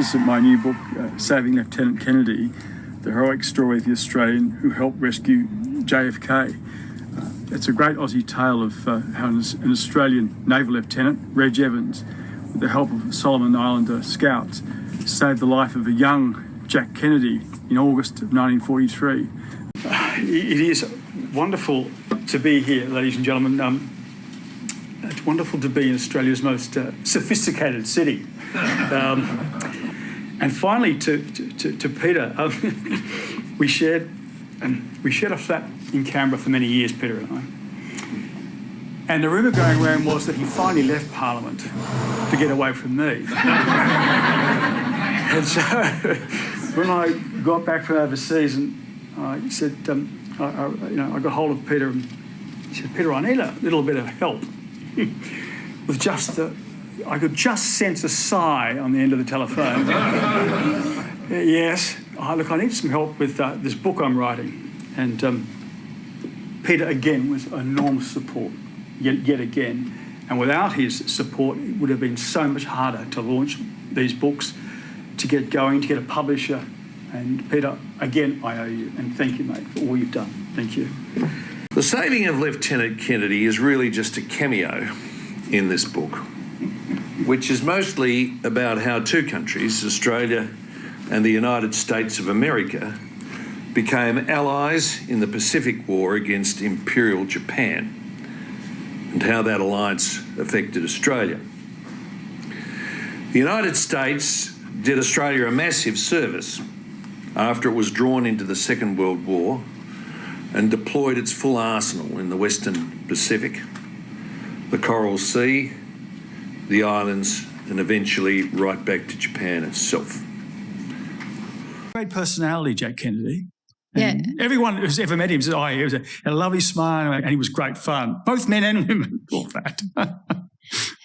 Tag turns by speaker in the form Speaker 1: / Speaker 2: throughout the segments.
Speaker 1: This is my new book, Saving Lieutenant Kennedy, the heroic story of the Australian who helped rescue JFK. It's a great Aussie tale of how an Australian naval lieutenant, Reg Evans, with the help of Solomon Islander scouts, saved the life of a young Jack Kennedy in August of 1943. It is wonderful to be here, ladies and gentlemen. It's wonderful to be in Australia's most sophisticated city. And finally, to Peter, we shared a flat in Canberra for many years, Peter and I. And the rumour going around was that he finally left Parliament to get away from me. And so when I got back from overseas, and I said, I got hold of Peter, and he said, Peter, I need a little bit of help with just I could just sense a sigh on the end of the telephone. Yes, look, I need some help with this book I'm writing. And Peter, again, was enormous support, yet again. And without his support, it would have been so much harder to launch these books, to get going, to get a publisher. And Peter, again, I owe you. And thank you, mate, for all you've done. Thank you.
Speaker 2: The saving of Lieutenant Kennedy is really just a cameo in this book, which is mostly about how two countries, Australia and the United States of America, became allies in the Pacific War against Imperial Japan, and how that alliance affected Australia. The United States did Australia a massive service after it was drawn into the Second World War and deployed its full arsenal in the Western Pacific, the Coral Sea, the islands, and eventually right back to Japan itself.
Speaker 1: Great personality, Jack Kennedy.
Speaker 3: Yeah.
Speaker 1: And everyone who's ever met him says, he was a lovely smile and he was great fun. Both men and women thought that.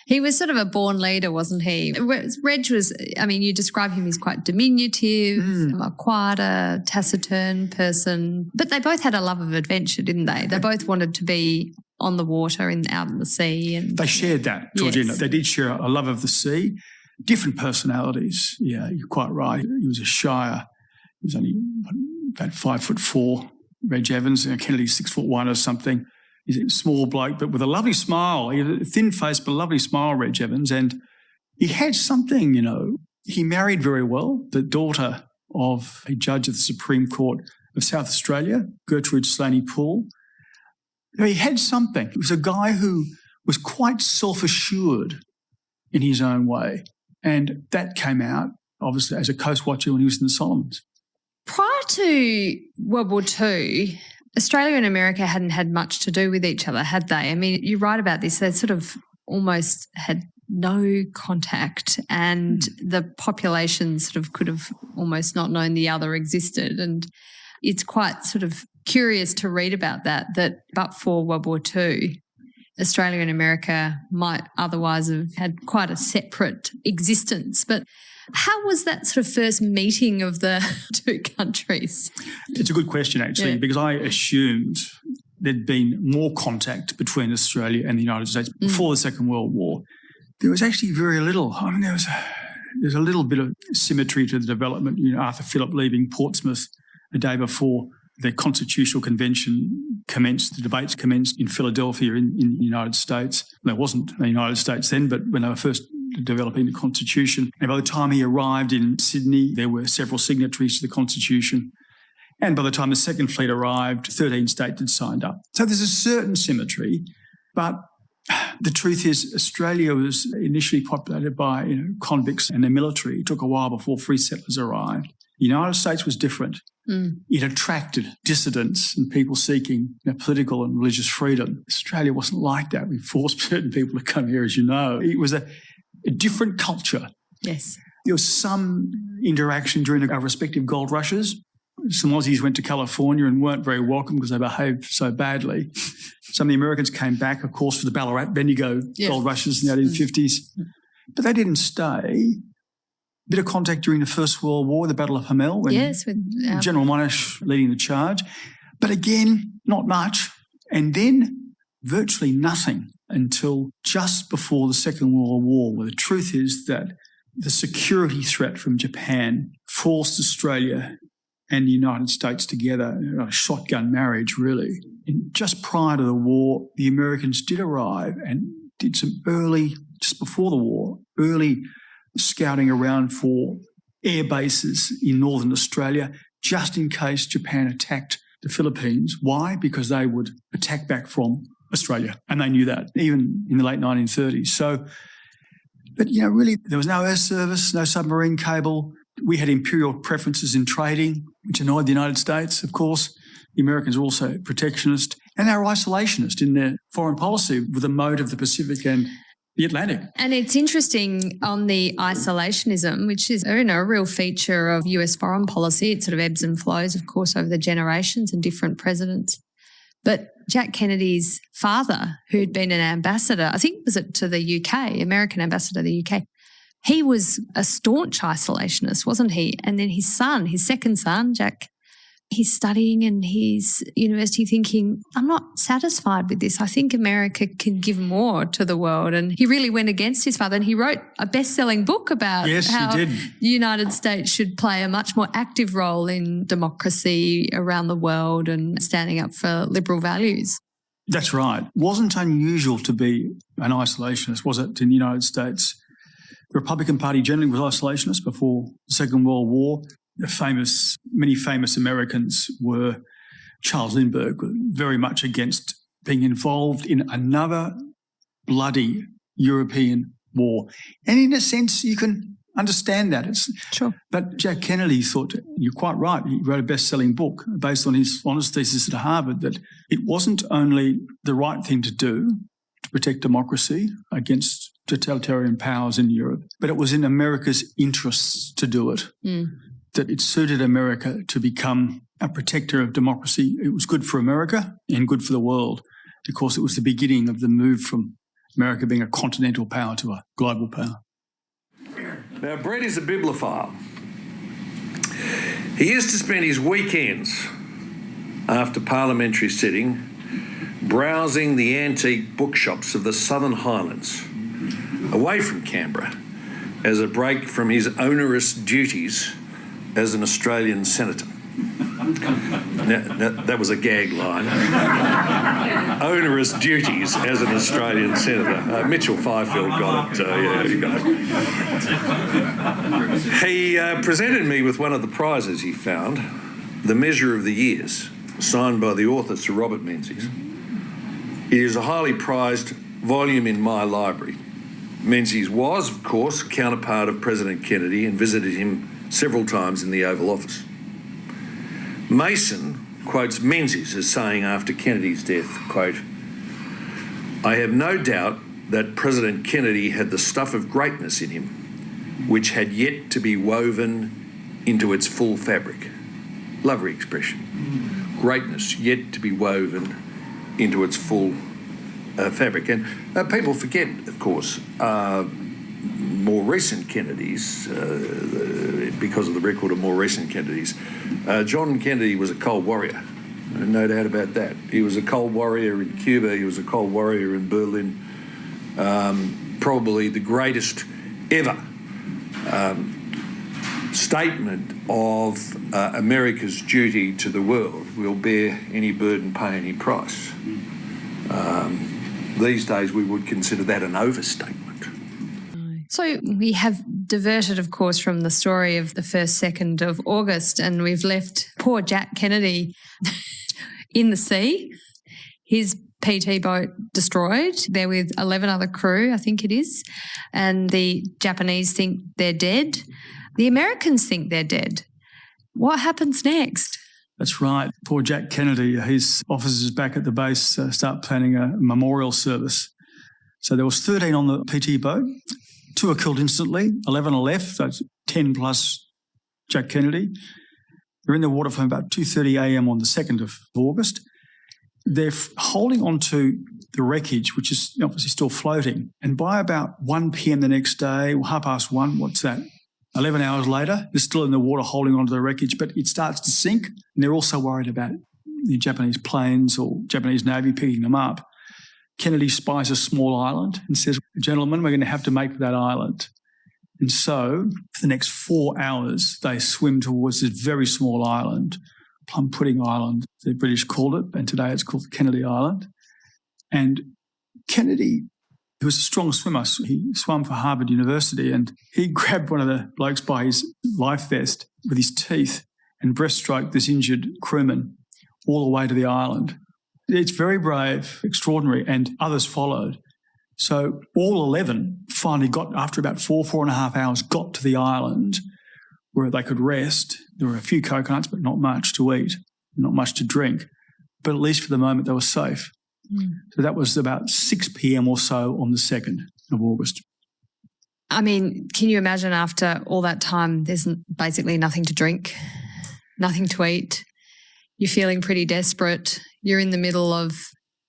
Speaker 3: He was sort of a born leader, wasn't he? Reg was, you describe him as quite diminutive, a quieter, taciturn person. But they both had a love of adventure, didn't they? They both wanted to be on the water and out in the sea. And
Speaker 1: they shared that, Georgina.
Speaker 3: Yes.
Speaker 1: They did share a love of the sea. Different personalities. Yeah, you're quite right. He was a shyer. He was only about 5'4", Reg Evans. Kennedy's 6'1" or something. He's a small bloke, but with a lovely smile. He had a thin face, but a lovely smile, Reg Evans. And he had something, He married very well. The daughter of a judge of the Supreme Court of South Australia, Gertrude Slaney Poole. He had something. He was a guy who was quite self-assured in his own way. And that came out, obviously, as a coast watcher when he was in the Solomons.
Speaker 3: Prior to World War II, Australia and America hadn't had much to do with each other, had they? You write about this. They sort of almost had no contact, and the population sort of could have almost not known the other existed. And it's quite sort of curious to read about that but for World War II, Australia and America might otherwise have had quite a separate existence. But how was that sort of first meeting of the two countries?
Speaker 1: It's a good question, actually, because I assumed there'd been more contact between Australia and the United States before the Second World War. There was actually very little. There's a little bit of symmetry to the development. Arthur Phillip leaving Portsmouth the day before the Constitutional Convention commenced, the debates commenced in Philadelphia in the United States. There wasn't the United States then, but when they were first developing the Constitution. And by the time he arrived in Sydney, there were several signatories to the Constitution. And by the time the Second Fleet arrived, 13 states had signed up. So there's a certain symmetry, but the truth is Australia was initially populated by convicts and their military. It took a while before free settlers arrived. The United States was different. It attracted dissidents and people seeking political and religious freedom. Australia wasn't like that. We forced certain people to come here, as you know. It was a different culture.
Speaker 3: Yes.
Speaker 1: There was some interaction during our respective gold rushes. Some Aussies went to California and weren't very welcome because they behaved so badly. Some of the Americans came back, of course, for the Ballarat Bendigo gold rushes in the 1850s. But they didn't stay. Bit of contact during the First World War, the Battle of Hamel, when
Speaker 3: with
Speaker 1: General Monash leading the charge. But again, not much. And then virtually nothing until just before the Second World War, where the truth is that the security threat from Japan forced Australia and the United States together, a shotgun marriage, really. And just prior to the war, the Americans did arrive and did some early, just before the war, early scouting around for air bases in northern Australia, just in case Japan attacked the Philippines. Why? Because they would attack back from Australia. And they knew that, even in the late 1930s. So, but, really, there was no air service, no submarine cable. We had imperial preferences in trading, which annoyed the United States, of course. The Americans were also protectionist, and they were isolationist in their foreign policy with the mode of the Pacific and the Atlantic.
Speaker 3: And it's interesting on the isolationism, which is a real feature of US foreign policy. It sort of ebbs and flows, of course, over the generations and different presidents. But Jack Kennedy's father, who'd been an ambassador, I think was it to the UK, American ambassador to the UK, he was a staunch isolationist, wasn't he? And then his son, his second son, Jack, he's studying in his university thinking, I'm not satisfied with this. I think America can give more to the world. And he really went against his father, and he wrote a best-selling book about how the United States should play a much more active role in democracy around the world and standing up for liberal values.
Speaker 1: That's right. It wasn't unusual to be an isolationist, was it, in the United States? The Republican Party generally was isolationist before the Second World War. Many famous Americans were Charles Lindbergh, very much against being involved in another bloody European war. And in a sense, you can understand that.
Speaker 3: Sure.
Speaker 1: But Jack Kennedy thought, you're quite right, he wrote a best-selling book based on his honours thesis at Harvard, that it wasn't only the right thing to do to protect democracy against totalitarian powers in Europe, but it was in America's interests to do it. That it suited America to become a protector of democracy. It was good for America and good for the world. Of course, it was the beginning of the move from America being a continental power to a global power.
Speaker 2: Now, Brett is a bibliophile. He used to spend his weekends after parliamentary sitting browsing the antique bookshops of the Southern Highlands, away from Canberra, as a break from his onerous duties as an Australian senator. Now, that was a gag line. Onerous duties as an Australian senator. Mitchell Fifield got it. He got it. He presented me with one of the prizes he found, The Measure of the Years, signed by the author Sir Robert Menzies. It is a highly prized volume in my library. Menzies was, of course, a counterpart of President Kennedy and visited him several times in the Oval Office. Mason quotes Menzies as saying after Kennedy's death, quote, "I have no doubt that President Kennedy had the stuff of greatness in him, which had yet to be woven into its full fabric." Lovely expression. Greatness yet to be woven into its full fabric. And people forget, of course, more recent Kennedys, because of the record of more recent Kennedys. John Kennedy was a cold warrior, no doubt about that. He was a cold warrior in Cuba, he was a cold warrior in Berlin. Probably the greatest ever statement of America's duty to the world: "We'll bear any burden, pay any price." These days we would consider that an overstatement.
Speaker 3: So we have diverted, of course, from the story of the 1st, 2nd of August, and we've left poor Jack Kennedy in the sea, his PT boat destroyed. They're with 11 other crew, I think it is, and the Japanese think they're dead. The Americans think they're dead. What happens next?
Speaker 1: That's right. Poor Jack Kennedy, his officers back at the base start planning a memorial service. So there was 13 on the PT boat. 2 are killed instantly, 11 are left, that's 10 plus Jack Kennedy. They're in the water from about 2:30 a.m. on the 2nd of August. They're holding on to the wreckage, which is obviously still floating. And by about 1 p.m. the next day, or 1:30, what's that? 11 hours later, they're still in the water holding onto the wreckage, but it starts to sink. And they're also worried about the Japanese planes or Japanese Navy picking them up. Kennedy spies a small island and says, "Gentlemen, we're going to have to make that island." And so for the next 4 hours, they swim towards this very small island, Plum Pudding Island, the British called it, and today it's called Kennedy Island. And Kennedy, who was a strong swimmer, he swam for Harvard University, and he grabbed one of the blokes by his life vest with his teeth and breaststroked this injured crewman all the way to the island. It's very brave, extraordinary, and others followed. So all 11 finally got, after about 4.5 hours, got to the island where they could rest. There were a few coconuts, but not much to eat, not much to drink. But at least for the moment, they were safe. So that was about 6 p.m. or so on the 2nd of August.
Speaker 3: I mean, can you imagine after all that time, there's basically nothing to drink, nothing to eat. You're feeling pretty desperate. You're in the middle of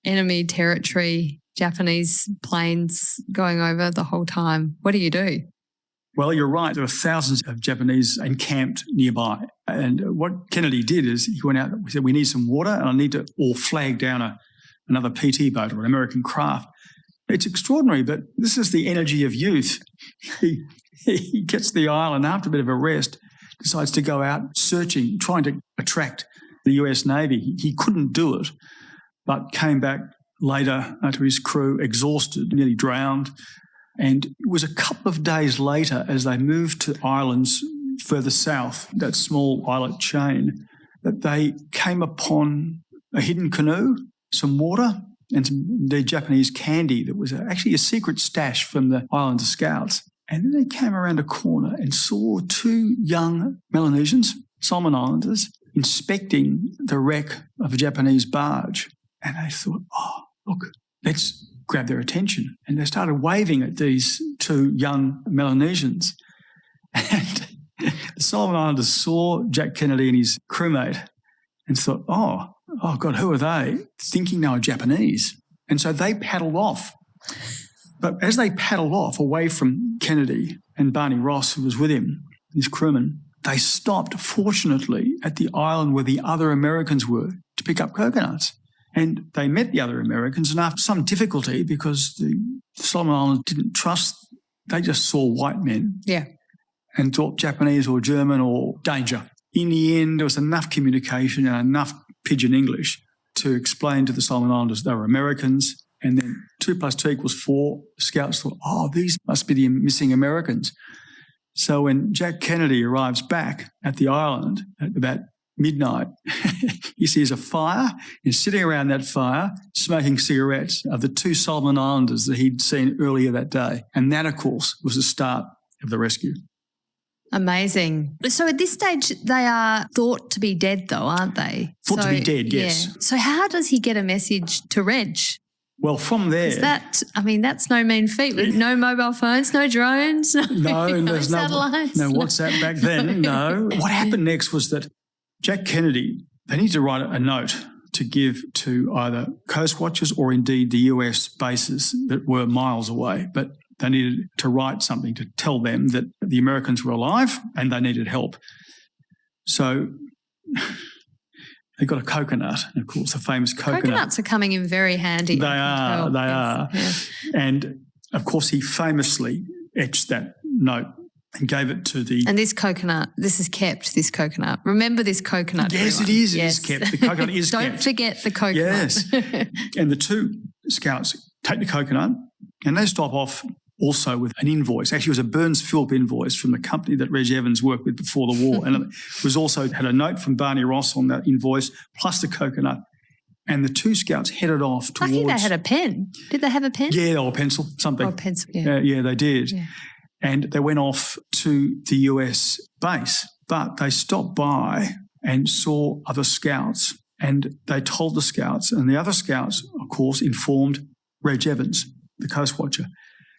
Speaker 3: enemy territory, Japanese planes going over the whole time. What do you do?
Speaker 1: Well, you're right. There were thousands of Japanese encamped nearby. And what Kennedy did is he went out, he said, we need some water and I need to all flag down another PT boat or an American craft. It's extraordinary, but this is the energy of youth. He gets to the island after a bit of a rest, decides to go out searching, trying to attract the US Navy. He couldn't do it, but came back later to his crew exhausted, nearly drowned. And it was a couple of days later as they moved to islands further south, that small islet chain, that they came upon a hidden canoe, some water, and the Japanese candy that was actually a secret stash from the Islander scouts. And then they came around a corner and saw 2 young Melanesians, Solomon Islanders, inspecting the wreck of a Japanese barge. And they thought, oh, look, let's grab their attention. And they started waving at these 2 young Melanesians. And the Solomon Islanders saw Jack Kennedy and his crewmate and thought, oh God, who are they? Thinking they were Japanese. And so they paddled off. But as they paddled off away from Kennedy and Barney Ross, who was with him, his crewman, they stopped, fortunately, at the island where the other Americans were to pick up coconuts. And they met the other Americans, and after some difficulty, because the Solomon Islands didn't trust, they just saw white men.
Speaker 3: Yeah.
Speaker 1: And thought Japanese or German or danger. In the end, there was enough communication and enough pidgin English to explain to the Solomon Islanders they were Americans. And then 2 + 2 = 4. The scouts thought, oh, these must be the missing Americans. So when Jack Kennedy arrives back at the island at about midnight, he sees a fire and sitting around that fire smoking cigarettes of the 2 Solomon Islanders that he'd seen earlier that day. And that, of course, was the start of the rescue.
Speaker 3: Amazing. So at this stage, they are thought to be dead though, aren't they?
Speaker 1: Thought to be dead, yes.
Speaker 3: Yeah. So how does he get a message to Reg?
Speaker 1: Well, from there...
Speaker 3: that's no mean feat. With no mobile phones, no drones, no satellites.
Speaker 1: No WhatsApp back then, no. What happened next was that Jack Kennedy, they needed to write a note to give to either Coast Watchers or indeed the US bases that were miles away. But they needed to write something to tell them that the Americans were alive and they needed help. So they got a coconut, of course, the famous coconut.
Speaker 3: Coconuts are coming in very handy.
Speaker 1: They are. Yeah. And, of course, he famously etched that note and gave it to the...
Speaker 3: And this coconut, this is kept, this coconut. Remember this coconut,
Speaker 1: Yes,
Speaker 3: everyone.
Speaker 1: It is. Yes. It is kept. The coconut is
Speaker 3: Don't
Speaker 1: kept.
Speaker 3: Don't forget the coconut.
Speaker 1: Yes. And the 2 scouts take the coconut and they stop off also with an invoice. Actually, it was a Burns Philp invoice from the company that Reg Evans worked with before the war. And it was also had a note from Barney Ross on that invoice, plus the coconut. And the 2 scouts headed off towards...
Speaker 3: Lucky they had a pen. Did they have a pen?
Speaker 1: Yeah, or a pencil, something.
Speaker 3: Or a pencil, yeah.
Speaker 1: Yeah, they did.
Speaker 3: Yeah.
Speaker 1: And they went off to the US base. But they stopped by and saw other scouts. And they told the scouts, and the other scouts, of course, informed Reg Evans, the Coast Watcher.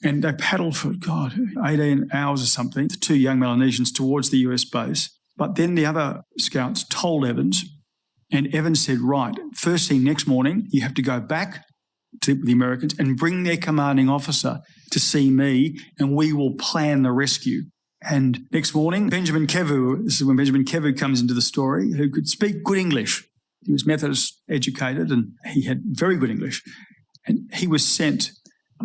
Speaker 1: And they paddled for, 18 hours or something, the 2 young Melanesians towards the US base. But then the other scouts told Evans, and Evans said, right, first thing next morning, you have to go back to the Americans and bring their commanding officer to see me, and we will plan the rescue. And next morning, Benjamin Kevu, this is when Benjamin Kevu comes into the story, who could speak good English. He was Methodist educated and he had very good English. And he was sent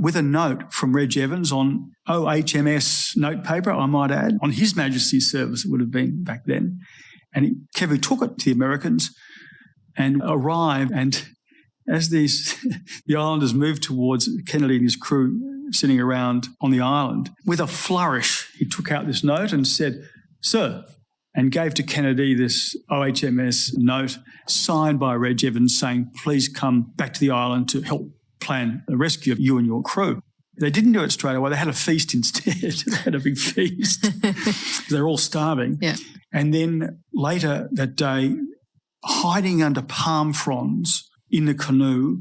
Speaker 1: with a note from Reg Evans on OHMS notepaper, I might add, on His Majesty's service, it would have been back then. And Kevu took it to the Americans and arrived. And as the islanders moved towards Kennedy and his crew sitting around on the island, with a flourish, he took out this note and said, "Sir," and gave to Kennedy this OHMS note signed by Reg Evans saying, "Please come back to the island to help plan the rescue of you and your crew." They didn't do it straight away. They had a feast instead. They had a big feast. They were all starving.
Speaker 3: Yeah.
Speaker 1: And then later that day, hiding under palm fronds in the canoe,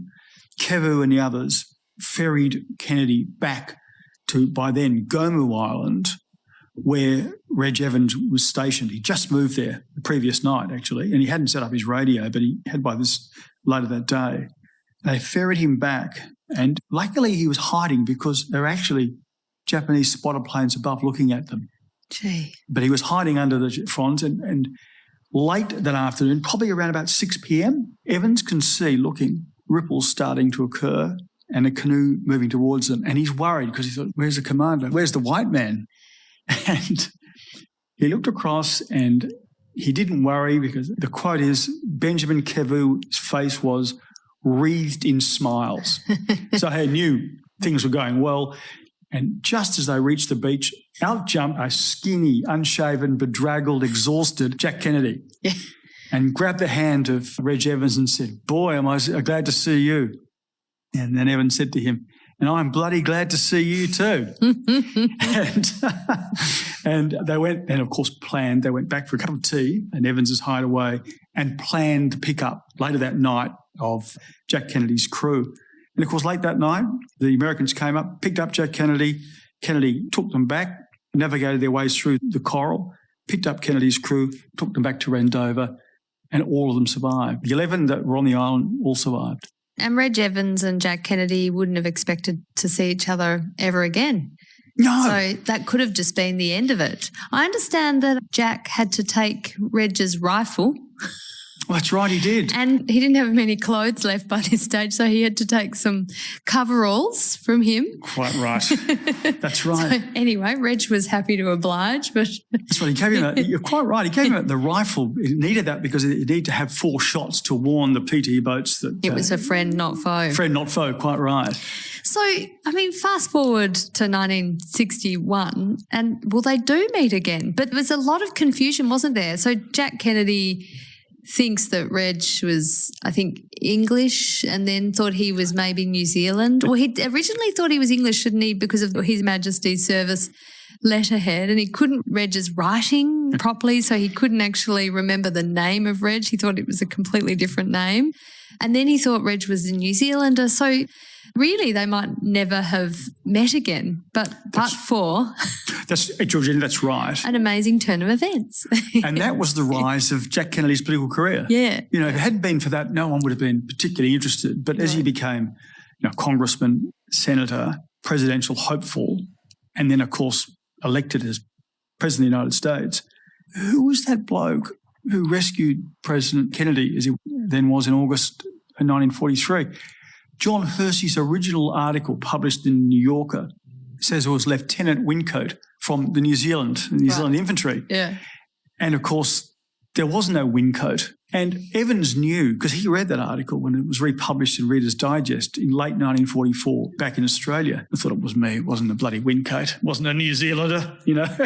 Speaker 1: Kevu and the others ferried Kennedy back to, by then, Gomu Island, where Reg Evans was stationed. He just moved there the previous night, actually, and he hadn't set up his radio, but he had by this later that day. They ferried him back, and luckily he was hiding because there were actually Japanese spotter planes above looking at them.
Speaker 3: Gee.
Speaker 1: But he was hiding under the fronds, and late that afternoon, probably around about 6 p.m, Evans can see, looking, ripples starting to occur and a canoe moving towards them. And he's worried because he thought, where's the commander? Where's the white man? And he looked across and he didn't worry because the quote is, Benjamin Kevu's face was wreathed in smiles. So he knew things were going well. And just as they reached the beach, out jumped a skinny, unshaven, bedraggled, exhausted Jack Kennedy.
Speaker 3: Yeah.
Speaker 1: And grabbed the hand of Reg Evans and said, "Boy, am I glad to see you." And then Evans said to him, "And I'm bloody glad to see you too." and they went, and of course planned, they went back for a cup of tea in Evans's hideaway and planned the pickup later that night of Jack Kennedy's crew. And of course, late that night, the Americans came up, picked up Jack Kennedy. Kennedy took them back, navigated their ways through the coral, picked up Kennedy's crew, took them back to Randover, and all of them survived. The 11 that were on the island all survived.
Speaker 3: And Reg Evans and Jack Kennedy wouldn't have expected to see each other ever again.
Speaker 1: No.
Speaker 3: So that could have just been the end of it. I understand that Jack had to take Reg's rifle.
Speaker 1: Well, that's right, he did.
Speaker 3: And he didn't have many clothes left by this stage, so he had to take some coveralls from him.
Speaker 1: Quite right. That's right.
Speaker 3: So anyway, Reg was happy to oblige, but...
Speaker 1: That's right. He gave him you're quite right. He gave him the rifle. He needed that because he needed to have 4 shots to warn the PT boats that...
Speaker 3: It was a friend, not foe.
Speaker 1: Friend, not foe, quite right.
Speaker 3: So, I mean, fast forward to 1961 and, well, they do meet again. But there's a lot of confusion, wasn't there? So Jack Kennedy thinks that Reg was, I think, English and then thought he was maybe New Zealand. Well, he originally thought he was English, shouldn't he, because of His Majesty's service letterhead, and he couldn't read his writing properly, so he couldn't actually remember the name of Reg. He thought it was a completely different name. And then he thought Reg was a New Zealander. So really they might never have met again. But for...
Speaker 1: Georgina, that's right.
Speaker 3: An amazing turn of events.
Speaker 1: And that was the rise of Jack Kennedy's political career.
Speaker 3: Yeah.
Speaker 1: You know, if it hadn't been for that, no one would have been particularly interested. But as he became, congressman, senator, presidential hopeful, and then, of course, elected as president of the United States, who was that bloke who rescued President Kennedy, as he then was in August 1943? John Hersey's original article published in New Yorker says it was Lieutenant Wincote from the New Zealand Infantry.
Speaker 3: Yeah.
Speaker 1: And, of course, there was no Wincote. And Evans knew, because he read that article when it was republished in Reader's Digest in late 1944 back in Australia. I thought it was me. It wasn't a bloody Wincote. It wasn't a New Zealander,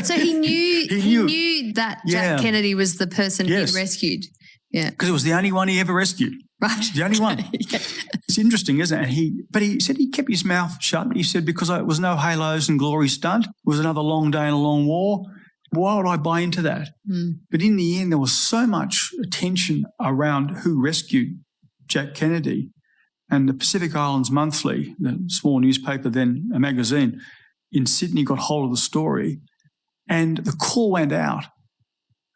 Speaker 3: So he knew he knew that Jack Kennedy was the person he rescued. Yeah.
Speaker 1: Because it was the only one he ever rescued.
Speaker 3: Right.
Speaker 1: The only one.
Speaker 3: Yeah.
Speaker 1: It's interesting, isn't it? But he said he kept his mouth shut. He said, because it was no halos and glory stunt. It was another long day and a long war. Why would I buy into that?
Speaker 3: Mm.
Speaker 1: But in the end, there was so much attention around who rescued Jack Kennedy. And the Pacific Islands Monthly, the small newspaper, then a magazine in Sydney, got hold of the story. And the call went out.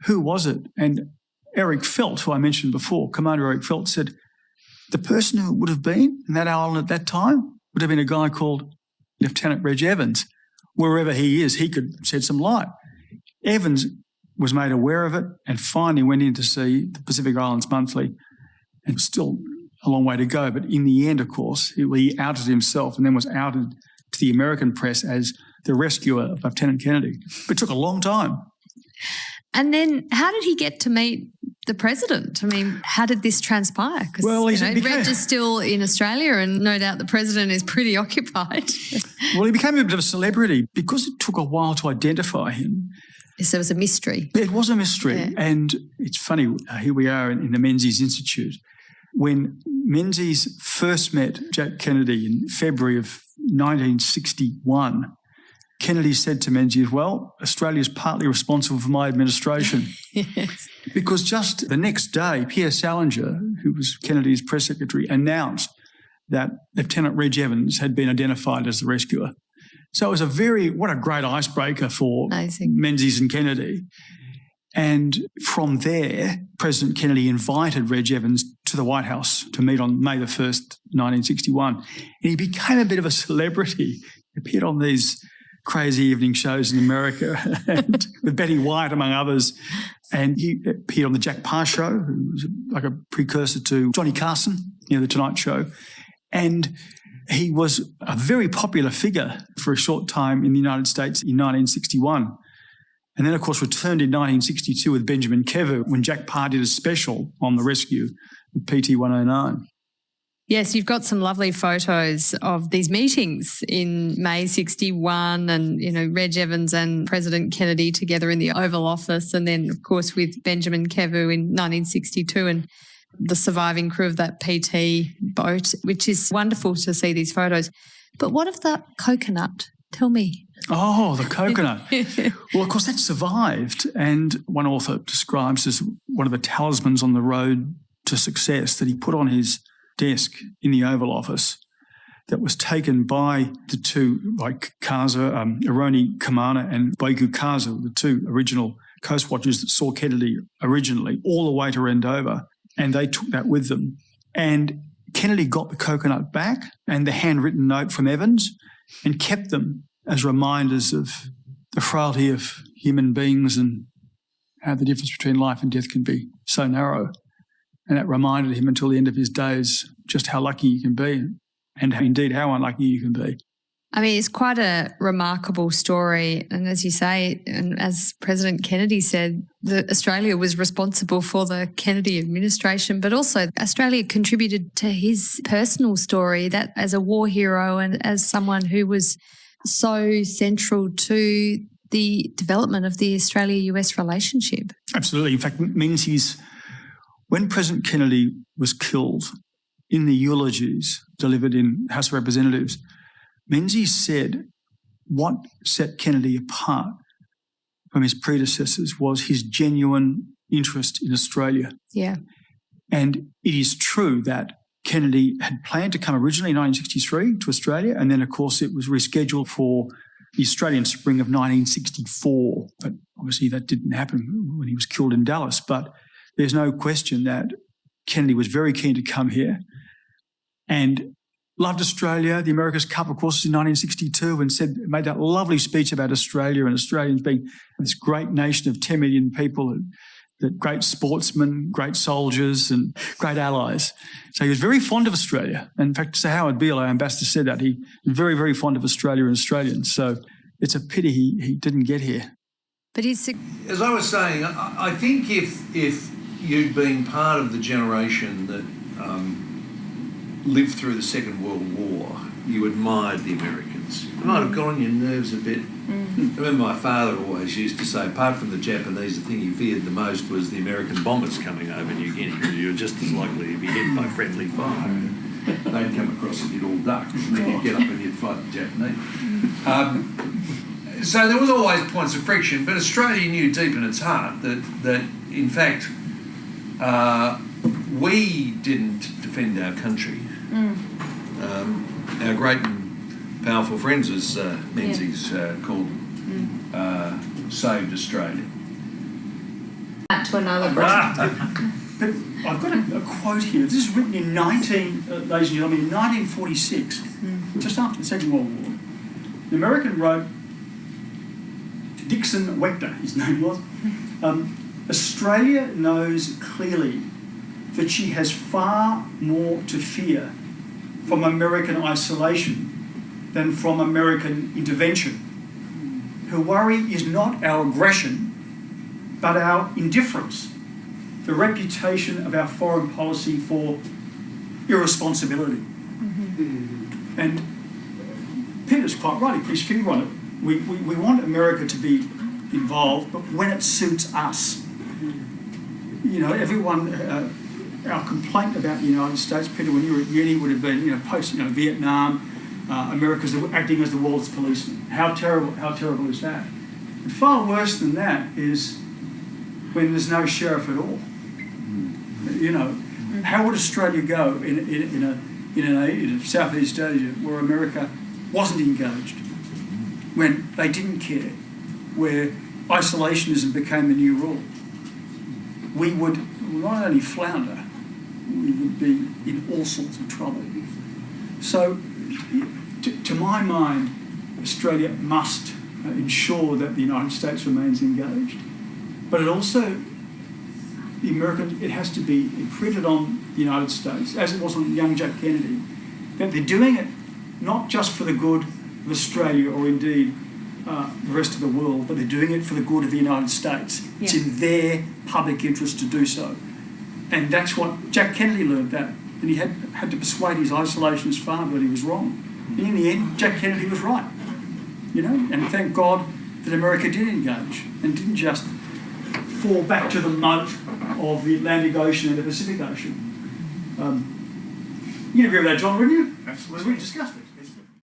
Speaker 1: Who was it? And Eric Felt, who I mentioned before, Commander Eric Felt, said the person who it would have been in that island at that time would have been a guy called Lieutenant Reg Evans. Wherever he is, he could shed some light. Evans was made aware of it and finally went in to see the Pacific Islands Monthly and still a long way to go. But in the end, of course, he outed himself and then was outed to the American press as the rescuer of Lieutenant Kennedy. But it took a long time.
Speaker 3: And then how did he get to meet the president? I mean, how did this transpire? Because Reg is still in Australia and no doubt the president is pretty occupied.
Speaker 1: Well, he became a bit of a celebrity because it took a while to identify him.
Speaker 3: So it was a mystery.
Speaker 1: It was a mystery. Yeah. And it's funny, here we are in the Menzies Institute. When Menzies first met Jack Kennedy in February of 1961, Kennedy said to Menzies, well, Australia is partly responsible for my administration.
Speaker 3: Yes.
Speaker 1: Because just the next day, Pierre Salinger, who was Kennedy's press secretary, announced that Lt Reg Evans had been identified as the rescuer. So it was what a great icebreaker for Menzies and Kennedy. And from there, President Kennedy invited Reg Evans to the White House to meet on May the 1st, 1961. And he became a bit of a celebrity. He appeared on these crazy evening shows in America and with Betty White, among others. And he appeared on the Jack Parr Show, who was like a precursor to Johnny Carson, the Tonight Show. And he was a very popular figure for a short time in the United States in 1961. And then, of course, returned in 1962 with Benjamin Kevu when Jack Parr did a special on the rescue, PT 109.
Speaker 3: Yes, you've got some lovely photos of these meetings in May 61 and, Reg Evans and President Kennedy together in the Oval Office, and then, of course, with Benjamin Kevu in 1962 and the surviving crew of that PT boat, which is wonderful to see these photos. But what of the coconut? Tell me.
Speaker 1: Oh, the coconut. Well, of course, that survived. And one author describes as one of the talismans on the road to success that he put on his desk in the Oval Office that was taken by the two, like Gasa, Eroni Kumana and Biuku Gasa, the two original coast watchers that saw Kennedy originally, all the way to Rendover. And they took that with them. And Kennedy got the coconut back and the handwritten note from Evans and kept them as reminders of the frailty of human beings and how the difference between life and death can be so narrow. And that reminded him until the end of his days just how lucky you can be and indeed how unlucky you can be.
Speaker 3: I mean, it's quite a remarkable story. And as you say, and as President Kennedy said, Australia was responsible for the Kennedy administration, but also Australia contributed to his personal story, that as a war hero and as someone who was so central to the development of the Australia-US relationship.
Speaker 1: Absolutely. In fact, Menzies, when President Kennedy was killed, in the eulogies delivered in House of Representatives, Menzies said what set Kennedy apart from his predecessors was his genuine interest in Australia.
Speaker 3: Yeah.
Speaker 1: And it is true that Kennedy had planned to come originally in 1963 to Australia, and then, of course, it was rescheduled for the Australian spring of 1964. But obviously that didn't happen when he was killed in Dallas. But there's no question that Kennedy was very keen to come here and loved Australia. The America's Cup, of course, in 1962, and made that lovely speech about Australia and Australians being this great nation of 10 million people, that great sportsmen, great soldiers and great allies. So he was very fond of Australia. And in fact, Sir Howard Beale, our ambassador, said that he was very, very fond of Australia and Australians. So it's a pity he didn't get here.
Speaker 3: But he's...
Speaker 2: As I was saying, I think if you'd been part of the generation that lived through the Second World War, you admired the Americans. It might have gone on your nerves a bit. I remember my father always used to say, apart from the Japanese, the thing he feared the most was the American bombers coming over New Guinea, because you were just as likely to be hit by friendly fire. They'd come across and you'd all duck, and then you'd get up and you'd fight the Japanese. So there was always points of friction, but Australia knew deep in its heart that in fact, we didn't defend our country. Our great and powerful friends, as Menzies called them, saved Australia.
Speaker 3: To another
Speaker 1: But I've got a quote here. This is written in 1946, just after the Second World War. The American wrote, Dixon Wechter, his name was, Australia knows clearly that she has far more to fear from American isolation than from American intervention. Her worry is not our aggression, but our indifference, the reputation of our foreign policy for irresponsibility. And Peter's quite right, he put his finger on it. We want America to be involved, but when it suits us. You know, everyone, our complaint about the United States, Peter, when you were at uni, would have been, post, Vietnam, America's acting as the world's policeman. How terrible is that? And far worse than that is when there's no sheriff at all. How would Australia go in Southeast Asia where America wasn't engaged, when they didn't care, where isolationism became the new rule? We would not only flounder, we would be in all sorts of trouble. So, to my mind, Australia must ensure that the United States remains engaged. But it has to be imprinted on the United States, as it was on young Jack Kennedy, that they're doing it not just for the good of Australia or indeed the rest of the world, but they're doing it for the good of the United States. Yeah. It's in their public interest to do so. And that's what Jack Kennedy learned that. And he had to persuade his isolationist father that he was wrong. And in the end, Jack Kennedy was right. And thank God that America did engage and didn't just fall back to the moat of the Atlantic Ocean and the Pacific Ocean. You'd agree with that, John, wouldn't you?
Speaker 4: Absolutely.
Speaker 1: We discussed it.